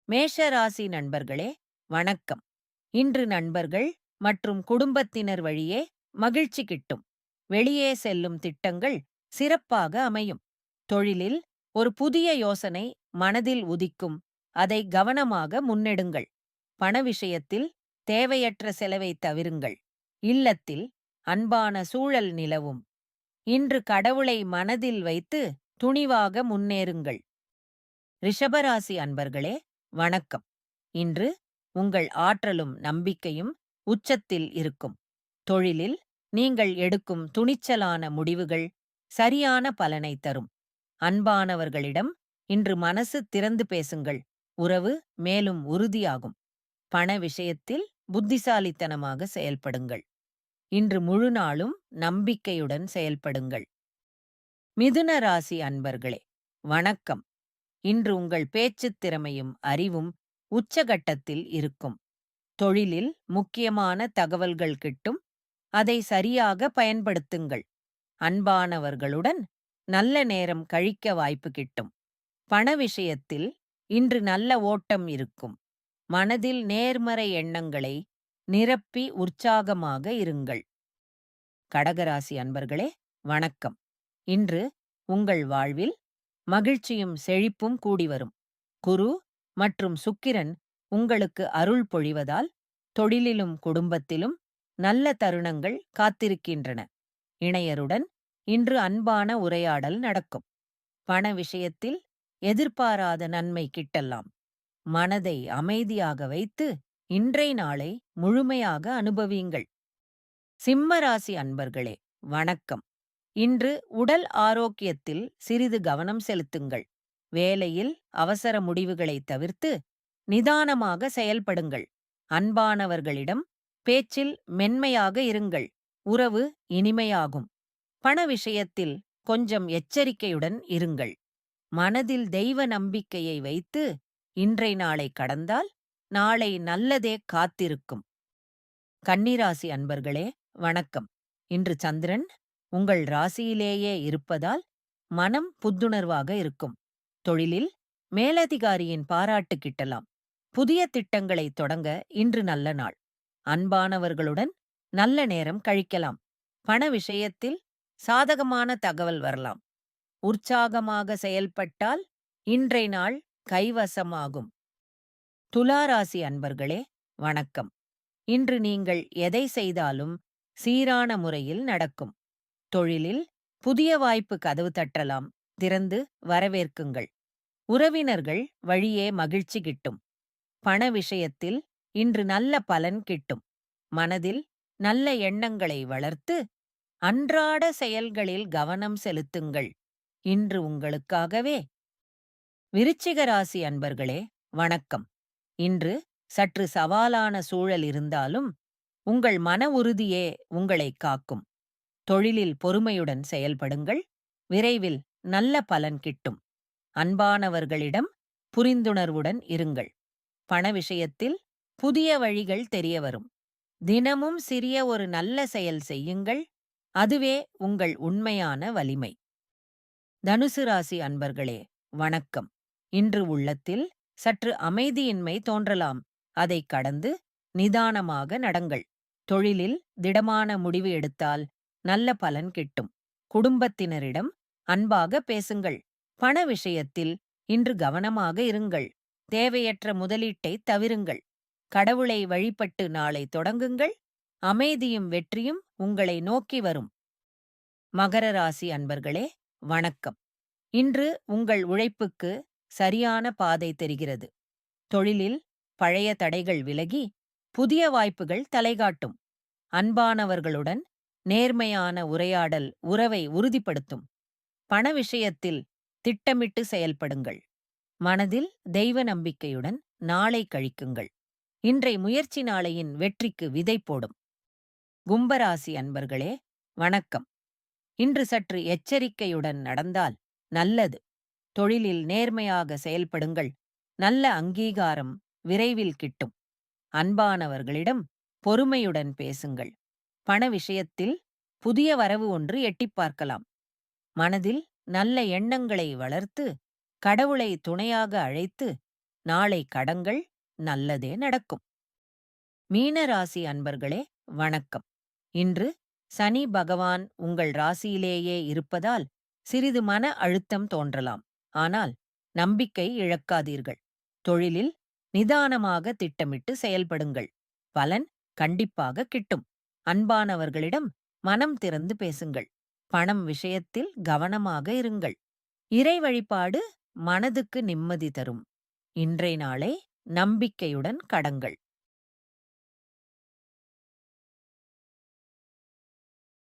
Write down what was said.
மேஷ ராசி நண்பர்களே, வணக்கம். இன்று நண்பர்கள் மற்றும் குடும்பத்தினர் வழியே மகிழ்ச்சி கிட்டும். வெளியே செல்லும் திட்டங்கள் சிறப்பாக அமையும். தொழிலில் ஒரு புதிய யோசனை மனதில் உதிக்கும். அதை கவனமாக முன்னெடுங்கள். பண விஷயத்தில் தேவையற்ற செலவை தவிருங்கள். இல்லத்தில் அன்பான சூழல் நிலவும். இன்று கடவுளை மனதில் வைத்து துணிவாக முன்னேறுங்கள். ரிஷபராசி அன்பர்களே, வணக்கம். இன்று உங்கள் ஆற்றலும் நம்பிக்கையும் உச்சத்தில் இருக்கும். தொழிலில் நீங்கள் எடுக்கும் துணிச்சலான முடிவுகள் சரியான பலனை தரும். அன்பானவர்களிடம் இன்று மனசு திறந்து பேசுங்கள். உறவு மேலும் உறுதியாகும். பண விஷயத்தில் புத்திசாலித்தனமாக செயல்படுங்கள். இன்று முழு நாளும் நம்பிக்கையுடன் செயல்படுங்கள். மிதுன ராசி அன்பர்களே, வணக்கம். இன்று உங்கள் பேச்சுத் திறமையும் அறிவும் உச்சகட்டத்தில் இருக்கும். தொழிலில் முக்கியமான தகவல்கள் கிட்டும். அதை சரியாக பயன்படுத்துங்கள். அன்பானவர்களுடன் நல்ல நேரம் கழிக்க வாய்ப்பு கிட்டும். பண விஷயத்தில் இன்று நல்ல ஓட்டம் இருக்கும். மனதில் நேர்மறை எண்ணங்களை நிரப்பி உற்சாகமாக இருங்கள். கடகராசி அன்பர்களே, வணக்கம். இன்று உங்கள் வாழ்வில் மகிழ்ச்சியும் செழிப்பும் கூடி வரும். குரு மற்றும் சுக்கிரன் உங்களுக்கு அருள் பொழிவதால் தொழிலிலும் குடும்பத்திலும் நல்ல தருணங்கள் காத்திருக்கின்றன. இணையருடன் இன்று அன்பான உரையாடல் நடக்கும். பண விஷயத்தில் எதிர்பாராத நன்மை கிட்டலாம். மனதை அமைதியாக வைத்து இன்றைய நாளை முழுமையாக அனுபவியுங்கள். சிம்மராசி அன்பர்களே, வணக்கம். இன்று உடல் ஆரோக்கியத்தில் சிறிது கவனம் செலுத்துங்கள். வேலையில் அவசர முடிவுகளை தவிர்த்து நிதானமாக செயல்படுங்கள். அன்பானவர்களிடம் பேச்சில் மென்மையாக இருங்கள். உறவு இனிமையாகும். பண விஷயத்தில் கொஞ்சம் எச்சரிக்கையுடன் இருங்கள். மனதில் தெய்வ நம்பிக்கையை வைத்து இன்றைய நாளை கடந்தால் நாளை நல்லதே காத்திருக்கும். கன்னிராசி அன்பர்களே, வணக்கம். இன்று சந்திரன் உங்கள் ராசியிலேயே இருப்பதால் மனம் புத்துணர்வாக இருக்கும். தொழிலில் மேலதிகாரியின் பாராட்டு கிட்டலாம். புதிய திட்டங்களை தொடங்க இன்று நல்ல நாள். அன்பானவர்களுடன் நல்ல நேரம் கழிக்கலாம். பண விஷயத்தில் சாதகமான தகவல் வரலாம். உற்சாகமாக செயல்பட்டால் இன்றைய நாள் கைவசமாகும். துலாராசி அன்பர்களே, வணக்கம். இன்று நீங்கள் எதை செய்தாலும் சீரான முறையில் நடக்கும். தொழிலில் புதிய வாய்ப்பு கதவு தட்டலாம். திறந்து வரவேற்குங்கள். உறவினர்கள் வழியே மகிழ்ச்சி கிட்டும். பண விஷயத்தில் இன்று நல்ல பலன் கிட்டும். மனதில் நல்ல எண்ணங்களை வளர்த்து அன்றாட செயல்களில் கவனம் செலுத்துங்கள். இன்று உங்களுக்காகவே. விருச்சிக ராசி அன்பர்களே, வணக்கம். இன்று சற்று சவாலான சூழல் இருந்தாலும் உங்கள் மன உறுதியே உங்களை காக்கும். தொழிலில் பொறுமையுடன் செயல்படுங்கள். விரைவில் நல்ல பலன் கிட்டும். அன்பானவர்களிடம் புரிந்துணர்வுடன் இருங்கள். பண விஷயத்தில் புதிய வழிகள் தெரியவரும். தினமும் சிறிய ஒரு நல்ல செயல் செய்யுங்கள். அதுவே உங்கள் உண்மையான வலிமை. தனுசு ராசி அன்பர்களே, வணக்கம். இன்று உள்ளத்தில் சற்று அமைதியின்மை தோன்றலாம். அதை கடந்து நிதானமாக நடங்கள். தொழிலில் திடமான முடிவு எடுத்தால் நல்ல பலன் கிட்டும். குடும்பத்தினரிடம் அன்பாக பேசுங்கள். பண விஷயத்தில் இன்று கவனமாக இருங்கள். தேவையற்ற முதலீட்டை தவிருங்கள். கடவுளை வழிபட்டு நாளை தொடங்குங்கள். அமைதியும் வெற்றியும் உங்களை நோக்கி வரும். மகர ராசி அன்பர்களே, வணக்கம். இன்று உங்கள் உழைப்புக்கு சரியான பாதை தெரிகிறது. தொழிலில் பழைய தடைகள் விலகி புதிய வாய்ப்புகள் தலைகாட்டும். அன்பானவர்களுடன் நேர்மையான உரையாடல் உறவை உறுதிப்படுத்தும். பண விஷயத்தில் திட்டமிட்டு செயல்படுங்கள். மனதில் தெய்வ நம்பிக்கையுடன் நாளை கழிக்குங்கள். இன்றைய முயற்சி நாளையின் வெற்றிக்கு விதை போடும். கும்பராசி அன்பர்களே, வணக்கம். இன்று சற்று எச்சரிக்கையுடன் நடந்தால் நல்லது. தொழிலில் நேர்மையாக செயல்படுங்கள். நல்ல அங்கீகாரம் விரைவில் கிட்டும். அன்பானவர்களிடம் பொறுமையுடன் பேசுங்கள். பண விஷயத்தில் புதிய வரவு ஒன்று எட்டிப் பார்க்கலாம். மனதில் நல்ல எண்ணங்களை வளர்த்து கடவுளை துணையாக அழைத்து நாளை கடங்கள், நல்லதே நடக்கும். மீன ராசி அன்பர்களே, வணக்கம். இன்று சனி பகவான் உங்கள் ராசியிலேயே இருப்பதால் சிறிது மன அழுத்தம் தோன்றலாம். ஆனால் நம்பிக்கை இழக்காதீர்கள். தொழிலில் நிதானமாக திட்டமிட்டு செயல்படுங்கள். பலன் கண்டிப்பாக கிட்டும். அன்பானவர்களிடம் மனம் திறந்து பேசுங்கள். பணம் விஷயத்தில் கவனமாக இருங்கள். இறை வழிபாடு மனதுக்கு நிம்மதி தரும். இன்றைய நாளை நம்பிக்கையுடன் கடங்கள்.